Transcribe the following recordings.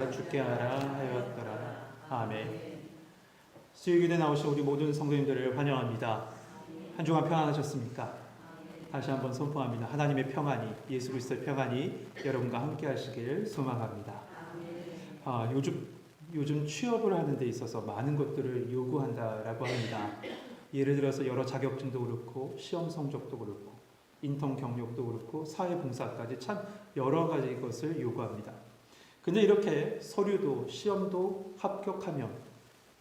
죽게 하라 하였더라. 아멘. 수요일에 나오신 우리 모든 성도님들을 환영합니다. 한 주간 평안하셨습니까? 다시 한번 선포합니다. 하나님의 평안이, 예수 그리스도의 평안이 여러분과 함께 하시길 소망합니다. 요즘 취업을 하는 데 있어서 많은 것들을 요구한다라고 합니다. 예를 들어서 여러 자격증도 그렇고 시험 성적도 그렇고 인턴 경력도 그렇고 사회봉사까지 참 여러 가지 것을 요구합니다. 근데 이렇게 서류도 시험도 합격하면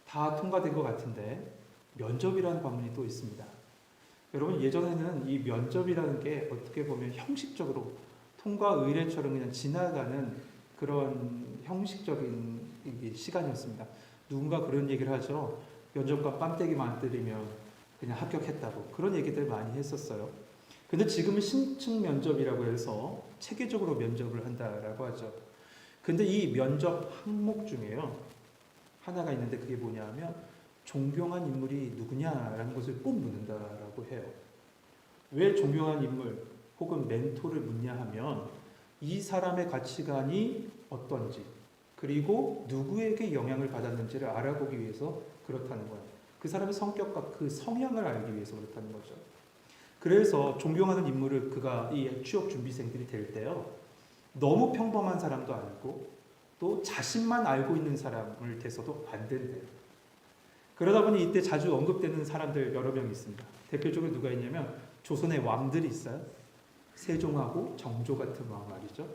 다 통과된 것 같은데 면접이라는 관문이 또 있습니다. 여러분, 예전에는 이 면접이라는 게 어떻게 보면 형식적으로 통과 의례처럼 그냥 지나가는 그런 형식적인 시간이었습니다. 누군가 그런 얘기를 하죠. 면접관 뺨때기만 때리면 그냥 합격했다고. 그런 얘기들 많이 했었어요. 근데 지금은 신층 면접이라고 해서 체계적으로 면접을 한다라고 하죠. 근데 이 면접 항목 중에요, 하나가 있는데 그게 뭐냐면 존경한 인물이 누구냐라는 것을 꼭 묻는다라고 해요. 왜 존경한 인물 혹은 멘토를 묻냐 하면 이 사람의 가치관이 어떤지, 그리고 누구에게 영향을 받았는지를 알아보기 위해서 그렇다는 거예요. 그 사람의 성격과 그 성향을 알기 위해서 그렇다는 거죠. 그래서 존경하는 인물을 이 취업 준비생들이 될 때요, 너무 평범한 사람도 아니고 또 자신만 알고 있는 사람을 돼서도 안 된대요. 그러다 보니 이때 자주 언급되는 사람들 여러 명 있습니다. 대표적으로 누가 있냐면 조선의 왕들이 있어요. 세종하고 정조 같은 왕 말이죠.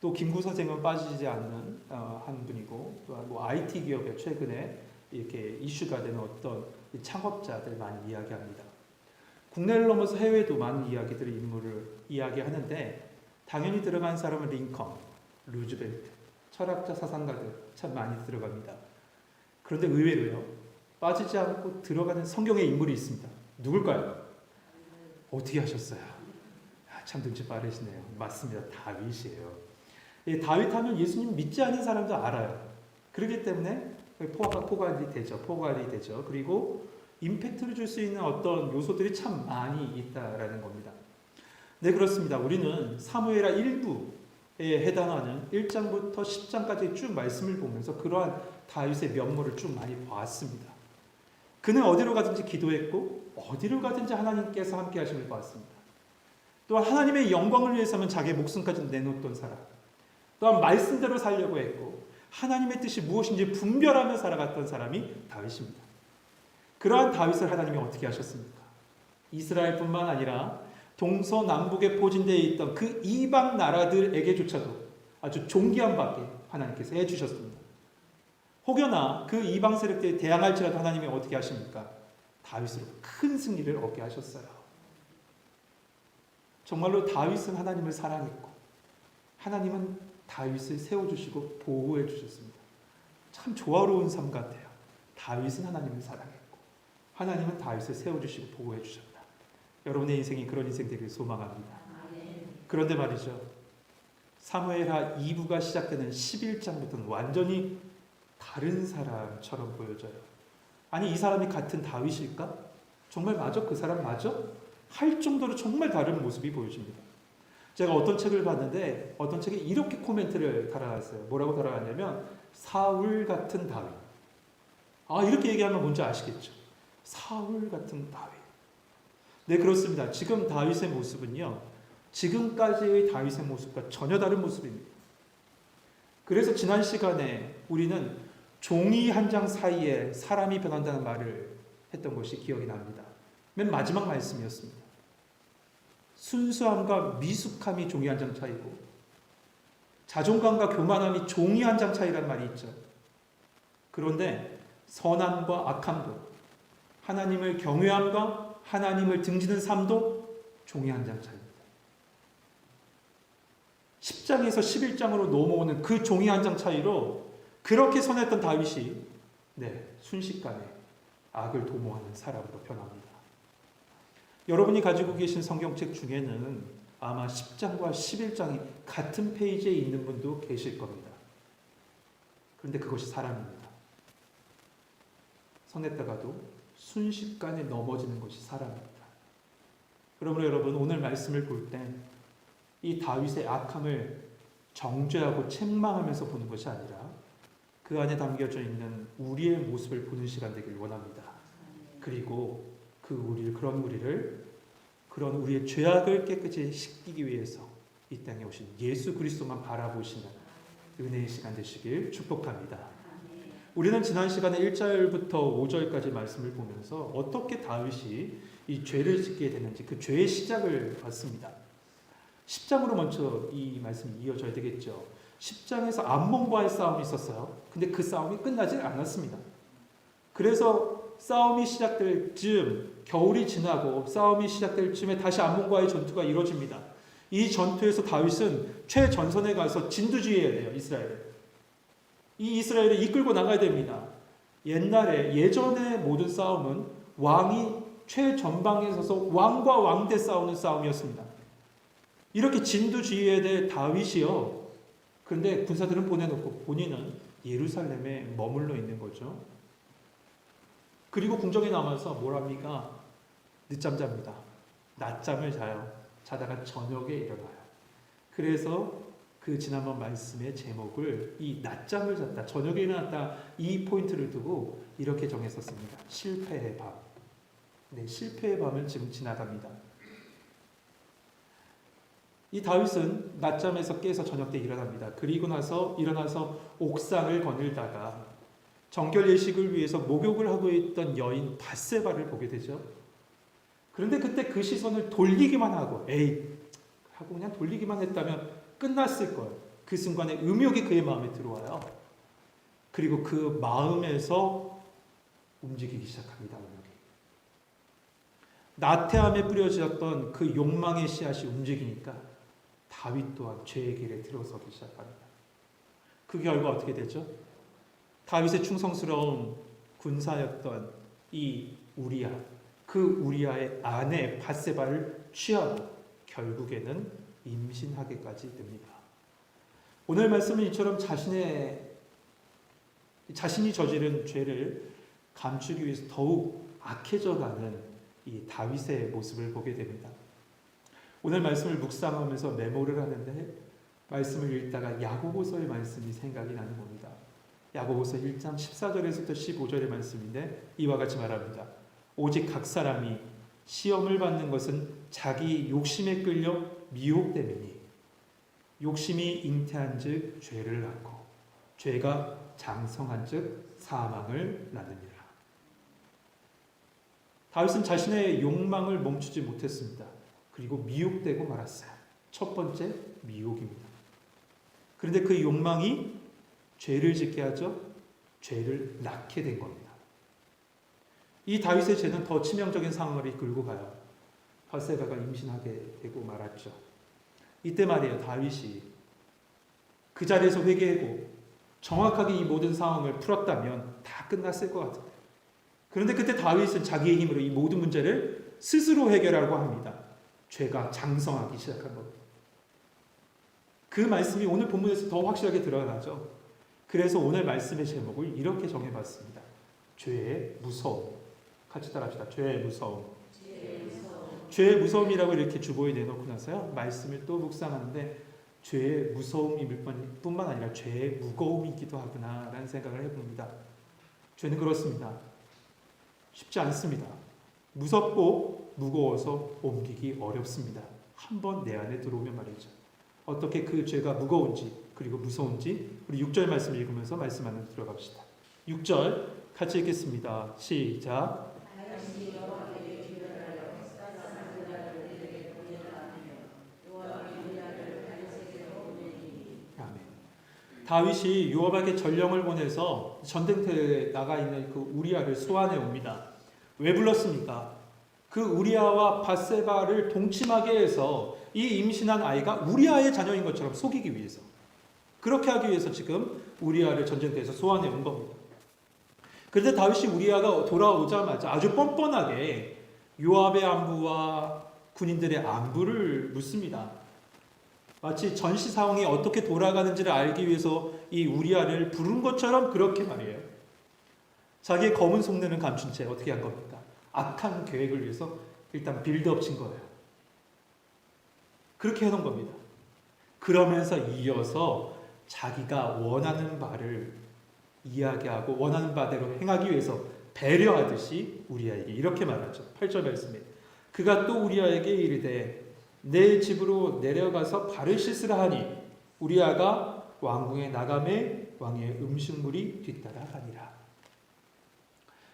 또 김구 선생은 빠지지 않는 한 분이고, 또 뭐 IT 기업에 최근에 이렇게 이슈가 되는 어떤 창업자들 많이 이야기합니다. 국내를 넘어서 해외도 많은 인물을 이야기하는데, 당연히 들어간 사람은 링컨, 루즈벨트, 철학자, 사상가들 참 많이 들어갑니다. 그런데 의외로요, 빠지지 않고 들어가는 성경의 인물이 있습니다. 누굴까요? 어떻게 하셨어요? 참 눈치 빠르시네요. 맞습니다. 다윗이에요. 다윗 하면 예수님 믿지 않는 사람도 알아요. 그렇기 때문에 포괄이 되죠. 그리고 임팩트를 줄 수 있는 어떤 요소들이 참 많이 있다라는 겁니다. 네, 그렇습니다. 우리는 사무엘하 1부에 해당하는 1장부터 10장까지 쭉 말씀을 보면서 그러한 다윗의 면모를 쭉 많이 보았습니다. 그는 어디로 가든지 기도했고 어디로 가든지 하나님께서 함께 하심을 보았습니다. 또한 하나님의 영광을 위해서는 자기의 목숨까지 내놓던 사람, 또한 말씀대로 살려고 했고 하나님의 뜻이 무엇인지 분별하며 살아갔던 사람이 다윗입니다. 그러한 다윗을 하나님이 어떻게 하셨습니까? 이스라엘뿐만 아니라 동서남북에 포진되어 있던 그 이방 나라들에게조차도 아주 존귀한 밖에 하나님께서 해주셨습니다. 혹여나 그 이방 세력들에 대항할지라도 하나님이 어떻게 하십니까? 다윗으로 큰 승리를 얻게 하셨어요. 정말로 다윗은 하나님을 사랑했고 하나님은 다윗을 세워주시고 보호해 주셨습니다. 참 조화로운 삶 같아요. 다윗은 하나님을 사랑했고 하나님은 다윗을 세워주시고 보호해 주셨다. 여러분의 인생이 그런 인생 되길 소망합니다. 그런데 말이죠, 사무엘하 2부가 시작되는 11장부터는 완전히 다른 사람처럼 보여져요. 아니, 이 사람이 같은 다윗일까? 정말 맞아? 그 사람 맞아? 할 정도로 정말 다른 모습이 보여집니다. 제가 어떤 책을 봤는데 어떤 책에 이렇게 코멘트를 달아놨어요. 뭐라고 달아놨냐면 사울 같은 다윗. 이렇게 얘기하면 뭔지 아시겠죠? 사울 같은 다윗. 네, 그렇습니다. 지금 다윗의 모습은요, 지금까지의 다윗의 모습과 전혀 다른 모습입니다. 그래서 지난 시간에 우리는 종이 한 장 사이에 사람이 변한다는 말을 했던 것이 기억이 납니다. 맨 마지막 말씀이었습니다. 순수함과 미숙함이 종이 한 장 차이고 자존감과 교만함이 종이 한 장 차이란 말이 있죠. 그런데 선함과 악함도, 하나님을 경외함과 하나님을 등지는 삶도 종이 한 장 차이입니다. 10장에서 11장으로 넘어오는 그 종이 한 장 차이로 그렇게 선했던 다윗이 순식간에 악을 도모하는 사람으로 변합니다. 여러분이 가지고 계신 성경책 중에는 아마 10장과 11장이 같은 페이지에 있는 분도 계실 겁니다. 그런데 그것이 사람입니다. 선했다가도 순식간에 넘어지는 것이 사람입니다. 그러므로 여러분, 오늘 말씀을 볼 땐 이 다윗의 악함을 정죄하고 책망하면서 보는 것이 아니라 그 안에 담겨져 있는 우리의 모습을 보는 시간 되길 원합니다. 그리고 그런 우리의 죄악을 깨끗이 씻기기 위해서 이 땅에 오신 예수 그리스도만 바라보시는 은혜의 시간 되시길 축복합니다. 우리는 지난 시간에 1절부터 5절까지 말씀을 보면서 어떻게 다윗이 이 죄를 짓게 되는지 그 죄의 시작을 봤습니다. 10장으로 먼저 이 말씀이 이어져야 되겠죠. 10장에서 암몬과의 싸움이 있었어요. 근데 그 싸움이 끝나지 않았습니다. 그래서 싸움이 시작될 즈음, 겨울이 지나고 싸움이 시작될 즈음에 다시 암몬과의 전투가 이루어집니다. 이 전투에서 다윗은 최전선에 가서 진두지휘해야 돼요. 이 이스라엘을 이끌고 나가야 됩니다. 예전의 모든 싸움은 왕이 최전방에 서서 왕과 왕대 싸우는 싸움이었습니다. 이렇게 진두지휘해야 될 다윗이요. 그런데 군사들은 보내놓고 본인은 예루살렘에 머물러 있는 거죠. 그리고 궁정에 남아서 뭘 합니까? 늦잠 잡니다. 낮잠을 자요. 자다가 저녁에 일어나요. 그래서 그 지난번 말씀의 제목을 이 낮잠을 잤다, 저녁에 일어났다 이 포인트를 두고 이렇게 정했었습니다. 실패의 밤. 네, 실패의 밤을 지금 지나갑니다. 이 다윗은 낮잠에서 깨서 저녁 때 일어납니다. 그리고 일어나서 옥상을 거닐다가 정결 예식을 위해서 목욕을 하고 있던 여인 밧세바를 보게 되죠. 그런데 그때 그 시선을 돌리기만 하고 하고 그냥 돌리기만 했다면 끝났을 거예요. 그 순간에 음욕이 그의 마음에 들어와요. 그리고 그 마음에서 움직이기 시작합니다. 음욕이. 나태함에 뿌려졌던 그 욕망의 씨앗이 움직이니까 다윗 또한 죄의 길에 들어서기 시작합니다. 그 결과 어떻게 되죠? 다윗의 충성스러운 군사였던 이 우리야, 그 우리야의 아내 밧세바를 취하고 결국에는 임신하게까지 됩니다. 오늘 말씀은 이처럼 자신이 저지른 죄를 감추기 위해서 더욱 악해져가는 이 다윗의 모습을 보게 됩니다. 오늘 말씀을 묵상하면서 메모를 하는데 말씀을 읽다가 야고보서의 말씀이 생각이 나는 겁니다. 야고보서 1장 14절에서부터 15절의 말씀인데 이와 같이 말합니다. 오직 각 사람이 시험을 받는 것은 자기 욕심에 끌려 미혹됨이니 욕심이 잉태한 즉 죄를 낳고 죄가 장성한 즉 사망을 낳느니라. 다윗은 자신의 욕망을 멈추지 못했습니다. 그리고 미혹되고 말았어요. 첫 번째 미혹입니다. 그런데 그 욕망이 죄를 짓게 하죠. 죄를 낳게 된 겁니다. 이 다윗의 죄는 더 치명적인 상황을 이끌고 가요. 밧세바가 임신하게 되고 말았죠. 이때 말이에요. 다윗이 그 자리에서 회개하고 정확하게 이 모든 상황을 풀었다면 다 끝났을 것 같은데. 그런데 그때 다윗은 자기의 힘으로 이 모든 문제를 스스로 해결하려고 합니다. 죄가 장성하기 시작한 겁니다. 그 말씀이 오늘 본문에서 더 확실하게 드러나죠. 그래서 오늘 말씀의 제목을 이렇게 정해봤습니다. 죄의 무서움. 같이 따라합시다. 죄의 무서움. 죄의 무서움이라고 이렇게 주보에 내놓고 나서요. 말씀을 또 묵상하는데 죄의 무서움이 뿐만 아니라 죄의 무거움이기도 하구나라는 생각을 해봅니다. 죄는 그렇습니다. 쉽지 않습니다. 무섭고 무거워서 옮기기 어렵습니다. 한번 내 안에 들어오면 말이죠. 어떻게 그 죄가 무거운지 그리고 무서운지 우리 6절 말씀 읽으면서 말씀 안에 들어갑시다. 6절 같이 읽겠습니다. 시작. 아멘. 다윗이 요압에게 전령을 보내서 전쟁터에 나가 있는 그 우리아를 소환해 옵니다. 왜 불렀습니까? 그 우리아와 밧세바를 동침하게 해서 이 임신한 아이가 우리아의 자녀인 것처럼 속이기 위해서, 그렇게 하기 위해서 지금 우리아를 전쟁터에서 소환해 온 겁니다. 그런데 다윗이 우리아가 돌아오자마자 아주 뻔뻔하게 요압의 안부와 군인들의 안부를 묻습니다. 마치 전시 상황이 어떻게 돌아가는지를 알기 위해서 이 우리아를 부른 것처럼 그렇게 말이에요. 자기의 검은 속내는 감춘 채 어떻게 한 겁니까? 악한 계획을 위해서 일단 빌드업 친 거예요. 그렇게 해놓은 겁니다. 그러면서 이어서 자기가 원하는 바를 이야기하고 원하는 바대로 행하기 위해서 배려하듯이 우리아에게 이렇게 말하죠. 8절 말씀에 그가 또 우리아에게 이르되 내 집으로 내려가서 발을 씻으라 하니 우리아가 왕궁에 나가매 왕의 음식물이 뒤따라 가니라.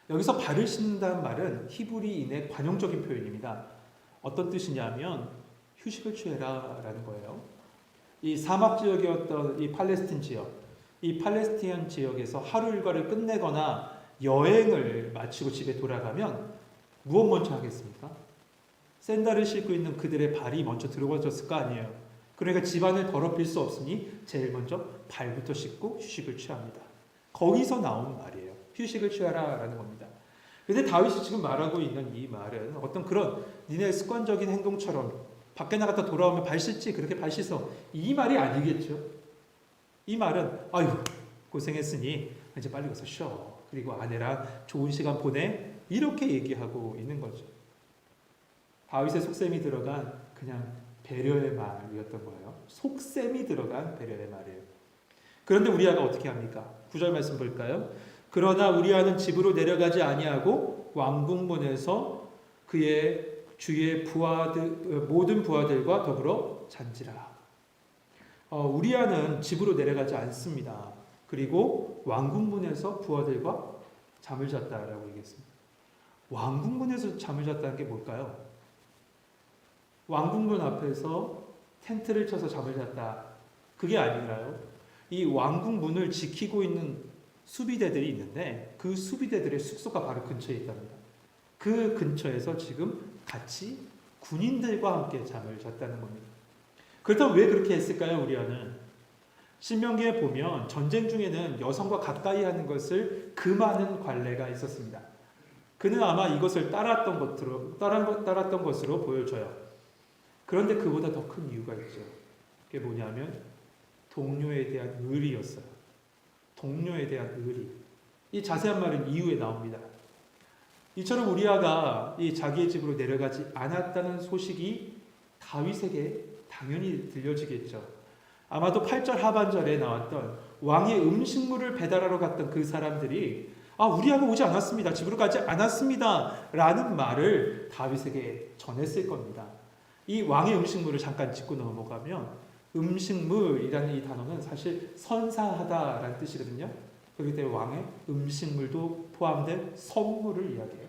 여기서 발을 씻는다는 말은 히브리인의 관용적인 표현입니다. 어떤 뜻이냐면 휴식을 취해라 라는 거예요. 이 사막 지역이었던 이 팔레스틴 지역, 이 팔레스티안 지역에서 하루 일과를 끝내거나 여행을 마치고 집에 돌아가면 무엇 먼저 하겠습니까? 샌들을 신고 있는 그들의 발이 먼저 들어가졌을 거 아니에요. 그러니까 집안을 더럽힐 수 없으니 제일 먼저 발부터 씻고 휴식을 취합니다. 거기서 나온 말이에요. 휴식을 취하라 라는 겁니다. 그런데 다윗이 지금 말하고 있는 이 말은 어떤 그런 니네 습관적인 행동처럼 밖에 나갔다 돌아오면 발 씻지 그렇게 발 씻어 이 말이 아니겠죠. 이 말은 아유 고생했으니 이제 빨리 가서 쉬어. 그리고 아내랑 좋은 시간 보내. 이렇게 얘기하고 있는 거죠. 다윗의 속셈이 들어간 그냥 배려의 말이었던 거예요. 속셈이 들어간 배려의 말이에요. 그런데 우리아가 어떻게 합니까? 9절 말씀 볼까요? 그러나 우리아는 집으로 내려가지 아니하고 왕궁문에서 그의 주의 모든 부하들과 더불어 잔지라. 우리아는 집으로 내려가지 않습니다. 그리고 왕궁문에서 부하들과 잠을 잤다라고 얘기했습니다. 왕궁문에서 잠을 잤다는 게 뭘까요? 왕궁문 앞에서 텐트를 쳐서 잠을 잤다. 그게 아니라요. 이 왕궁문을 지키고 있는 수비대들이 있는데 그 수비대들의 숙소가 바로 근처에 있답니다. 그 근처에서 지금 같이 군인들과 함께 잠을 잤다는 겁니다. 그렇다면 왜 그렇게 했을까요? 우리아는 신명기에 보면 전쟁 중에는 여성과 가까이 하는 것을 금하는 관례가 있었습니다. 그는 아마 이것을 따랐던 것으로 보여져요. 그런데 그보다 더 큰 이유가 있죠. 그게 뭐냐면 동료에 대한 의리였어요. 동료에 대한 의리. 이 자세한 말은 이후에 나옵니다. 이처럼 우리아가 이 자기의 집으로 내려가지 않았다는 소식이 다윗에게 당연히 들려지겠죠. 아마도 8절 하반절에 나왔던 왕의 음식물을 배달하러 갔던 그 사람들이 우리아가 오지 않았습니다. 집으로 가지 않았습니다. 라는 말을 다윗에게 전했을 겁니다. 이 왕의 음식물을 잠깐 짚고 넘어가면 음식물이라는 이 단어는 사실 선사하다라는 뜻이거든요. 그렇기 때문에 왕의 음식물도 포함된 선물을 이야기해요.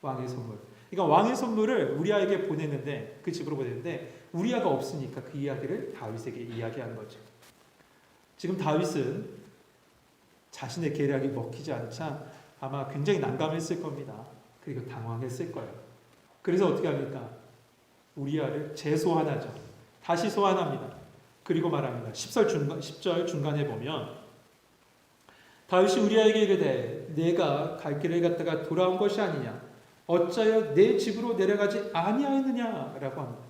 왕의 선물. 그러니까 왕의 선물을 우리아에게 보냈는데 그 집으로 보냈는데 우리아가 없으니까 그 이야기를 다윗에게 이야기한 거죠. 지금 다윗은 자신의 계략이 먹히지 않자 아마 굉장히 난감했을 겁니다. 그리고 당황했을 거예요. 그래서 어떻게 합니까? 우리아를 재소환하죠. 다시 소환합니다. 그리고 말합니다. 10절 중간에 보면 다윗이 우리아에게 이르되 내가 갈 길을 갔다가 돌아온 것이 아니냐 어찌하여 내 집으로 내려가지 아니하였느냐라고 합니다.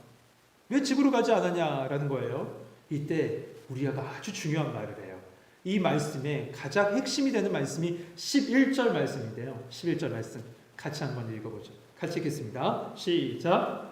왜 집으로 가지 않았냐라는 거예요. 이때 우리아가 아주 중요한 말을 해요. 이 말씀에 가장 핵심이 되는 말씀이 11절 말씀인데요. 11절 말씀 같이 한번 읽어보죠. 같이 읽겠습니다. 시작.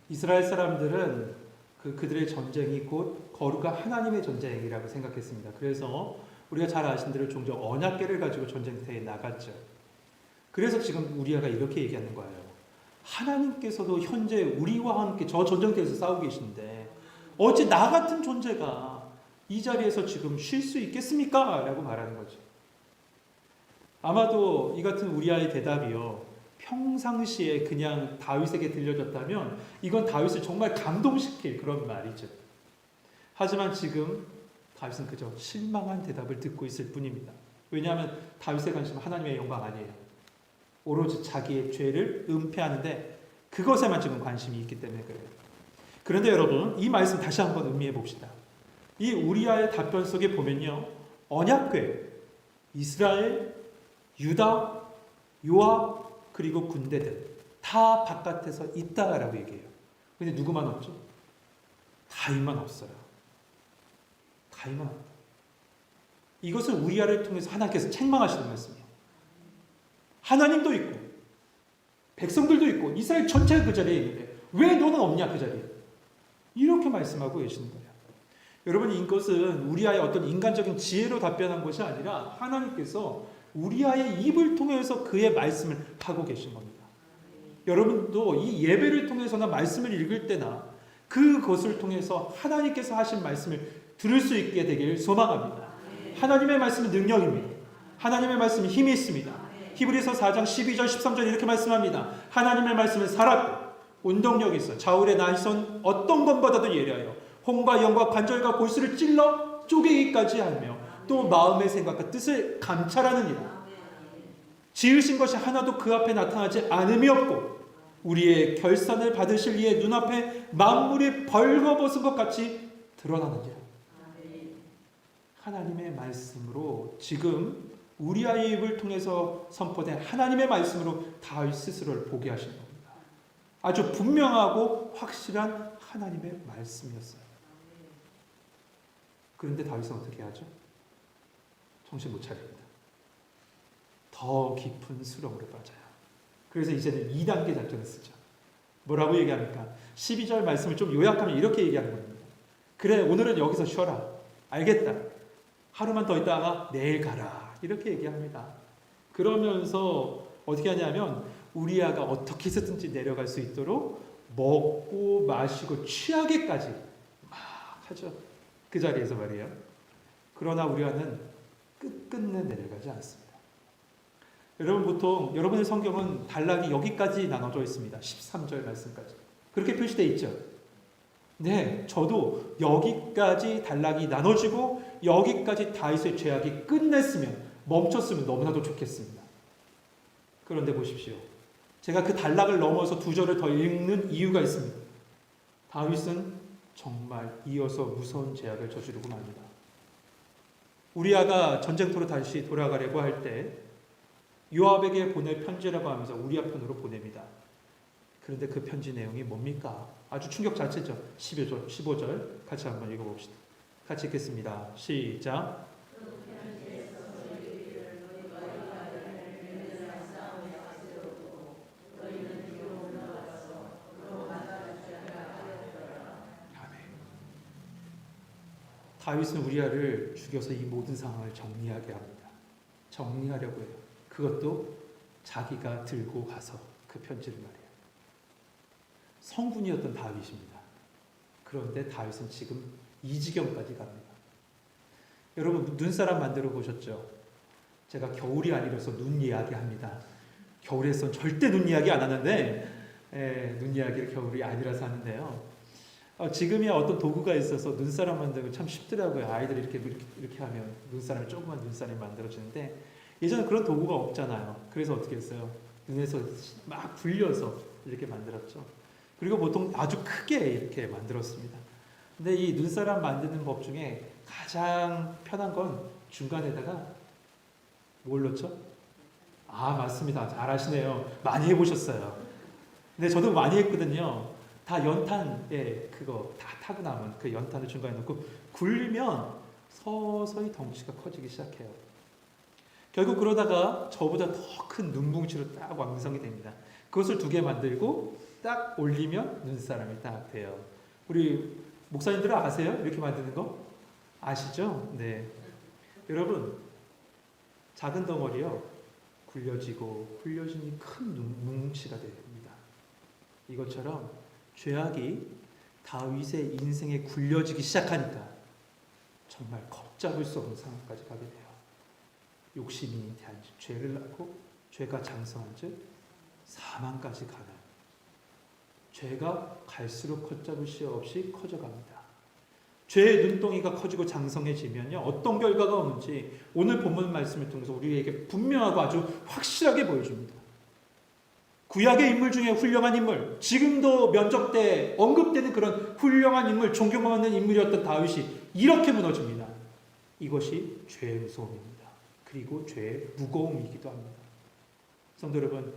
이스라엘 사람들은 그들의 전쟁이 곧 거룩한 하나님의 전쟁이라고 생각했습니다. 그래서 우리가 잘 아신 대로 종종 언약궤를 가지고 전쟁터에 나갔죠. 그래서 지금 우리아가 이렇게 얘기하는 거예요. 하나님께서도 현재 우리와 함께 저 전쟁터에서 싸우고 계신데 어찌 나 같은 존재가 이 자리에서 지금 쉴 수 있겠습니까? 라고 말하는 거죠. 아마도 이 같은 우리아의 대답이요. 평상시에 그냥 다윗에게 들려졌다면 이건 다윗을 정말 감동시킬 그런 말이죠. 하지만 지금 다윗은 그저 실망한 대답을 듣고 있을 뿐입니다. 왜냐하면 다윗의 관심은 하나님의 영광 아니에요. 오로지 자기의 죄를 은폐하는데 그것에만 지금 관심이 있기 때문에 그래요. 그런데 여러분 이 말씀 다시 한번 음미해 봅시다. 이 우리아의 답변 속에 보면요. 언약궤, 이스라엘, 유다, 요압, 그리고 군대들 다 바깥에서 있다라고 얘기해요. 근데 누구만 없죠? 다윗만 없어요. 다윗만 없다. 이것을 우리아를 통해서 하나님께서 책망하시는 말씀이에요. 하나님도 있고 백성들도 있고 이스라엘 전체가 그 자리에 있는데 왜 너는 없냐 그 자리에. 이렇게 말씀하고 계시는 거예요. 여러분 이것은 우리아의 어떤 인간적인 지혜로 답변한 것이 아니라 하나님께서 우리아의 입을 통해서 그의 말씀을 하고 계신 겁니다. 여러분도 이 예배를 통해서나 말씀을 읽을 때나 그것을 통해서 하나님께서 하신 말씀을 들을 수 있게 되길 소망합니다. 하나님의 말씀은 능력입니다. 하나님의 말씀은 힘이 있습니다. 히브리서 4장 12절 13절 이렇게 말씀합니다. 하나님의 말씀은 살았고 운동력이 있어 좌울의 나이선 어떤 것보다도 예리하여 홍과 영과 관절과 골수를 찔러 쪼개기까지 하며 또 마음의 생각과 뜻을 감찰하느니라. 지으신 것이 하나도 그 앞에 나타나지 않음이 없고 우리의 결산을 받으실 이의 눈앞에 만물이 벌거벗은 것 같이 드러나느니라. 하나님의 말씀으로 지금 우리아의 입을 통해서 선포된 하나님의 말씀으로 다윗 스스로를 보게 하신 겁니다. 아주 분명하고 확실한 하나님의 말씀이었어요. 그런데 다윗은 어떻게 하죠? 정신 못 차립니다. 더 깊은 수렁으로 빠져요. 그래서 이제는 2단계 작전을 쓰죠. 뭐라고 얘기합니까? 12절 말씀을 좀 요약하면 이렇게 얘기하는 겁니다. 그래 오늘은 여기서 쉬어라. 알겠다. 하루만 더 있다가 내일 가라. 이렇게 얘기합니다. 그러면서 어떻게 하냐면 우리아가 어떻게 해서든지 내려갈 수 있도록 먹고 마시고 취하게까지 막 하죠. 그 자리에서 말이에요. 그러나 우리아는 끝끝내 내려가지 않습니다. 여러분 보통 여러분의 성경은 단락이 여기까지 나눠져 있습니다. 13절 말씀까지. 그렇게 표시되어 있죠. 네, 저도 여기까지 단락이 나눠지고 여기까지 다윗의 죄악이 끝냈으면 멈췄으면 너무나도 좋겠습니다. 그런데 보십시오. 제가 그 단락을 넘어서 2절을 더 읽는 이유가 있습니다. 다윗은 정말 이어서 무서운 죄악을 저지르고 맙니다. 우리아가 전쟁터로 다시 돌아가려고 할 때 요압에게 보낼 편지라고 하면서 우리아 편으로 보냅니다. 그런데 그 편지 내용이 뭡니까? 아주 충격 자체죠. 15절 같이 한번 읽어봅시다. 같이 읽겠습니다. 시작. 다윗은 우리아를 죽여서 이 모든 상황을 정리하게 합니다. 정리하려고 해요. 그것도 자기가 들고 가서 그 편지를 말해요. 성군이었던 다윗입니다. 그런데 다윗은 지금 이 지경까지 갑니다. 여러분 눈사람 만들어 보셨죠? 제가 겨울이 아니라서 눈 이야기합니다. 겨울에선 절대 눈 이야기 안 하는데 눈 이야기를 겨울이 아니라서 하는데요. 지금이야 어떤 도구가 있어서 눈사람 만들고 참 쉽더라고요. 아이들이 이렇게 하면 눈사람이 조그만 눈사람이 만들어지는데 예전에 그런 도구가 없잖아요. 그래서 어떻게 했어요? 눈에서 막 굴려서 이렇게 만들었죠. 그리고 보통 아주 크게 이렇게 만들었습니다. 근데 이 눈사람 만드는 법 중에 가장 편한 건 중간에다가 뭘 넣죠? 아 맞습니다. 잘하시네요. 많이 해보셨어요. 근데 저도 많이 했거든요. 다 연탄에 그거 다 타고 나면 그 연탄을 중간에 넣고 굴리면 서서히 덩치가 커지기 시작해요. 결국 그러다가 저보다 더 큰 눈뭉치로 딱 완성이 됩니다. 그것을 2개 만들고 딱 올리면 눈사람이 딱 돼요. 우리 목사님들은 아세요? 이렇게 만드는 거? 아시죠? 네. 여러분 작은 덩어리요 굴려지고 굴려지니 큰 눈뭉치가 됩니다. 이것처럼 죄악이 다윗의 인생에 굴려지기 시작하니까 정말 걷잡을 수 없는 상황까지 가게 돼요. 욕심이 대한 죄를 낳고 죄가 장성한 즉 사망까지 가는 죄가 갈수록 걷잡을 수 없이 커져갑니다. 죄의 눈덩이가 커지고 장성해지면요 어떤 결과가 오는지 오늘 본문 말씀을 통해서 우리에게 분명하고 아주 확실하게 보여줍니다. 구약의 인물 중에 훌륭한 인물, 지금도 면접 때 언급되는 그런 훌륭한 인물, 존경받는 인물이었던 다윗이 이렇게 무너집니다. 이것이 죄의 무서움입니다. 그리고 죄의 무거움이기도 합니다. 성도 여러분,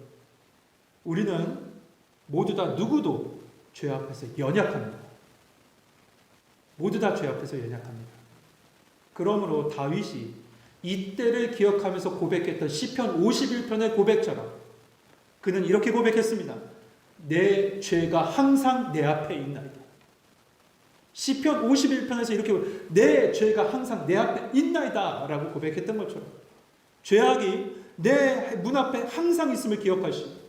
우리는 모두 다 누구도 죄 앞에서 연약합니다. 모두 다 죄 앞에서 연약합니다. 그러므로 다윗이 이때를 기억하면서 고백했던 시편 51편의 고백처럼 그는 이렇게 고백했습니다. 내 죄가 항상 내 앞에 있나이다. 시편 51편에서 이렇게 내 죄가 항상 내 앞에 있나이다 라고 고백했던 것처럼 죄악이 내 문 앞에 항상 있음을 기억하시고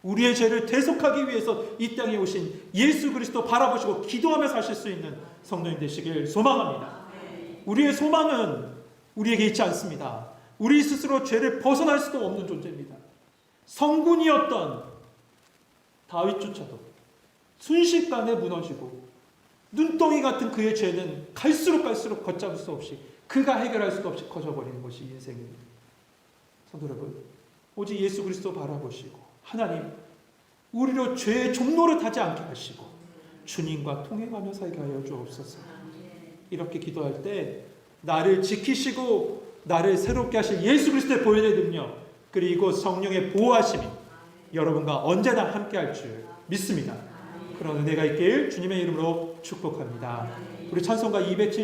우리의 죄를 대속하기 위해서 이 땅에 오신 예수 그리스도 바라보시고 기도하며 사실 수 있는 성도님 되시길 소망합니다. 우리의 소망은 우리에게 있지 않습니다. 우리 스스로 죄를 벗어날 수도 없는 존재입니다. 성군이었던 다윗조차도 순식간에 무너지고 눈덩이 같은 그의 죄는 갈수록 걷잡을 수 없이 그가 해결할 수도 없이 커져버리는 것이 인생입니다. 성도 여러분, 오직 예수 그리스도 바라보시고 하나님 우리로 죄의 종노릇하지 않게 하시고 주님과 통행하며 살게 하여 주옵소서. 이렇게 기도할 때 나를 지키시고 나를 새롭게 하실 예수 그리스도의 보혈의 능력 그리고 성령의 보호하심이 여러분과 언제나 함께할 줄 믿습니다. 그런 은혜가 있길 주님의 이름으로 축복합니다. 우리 찬송가 270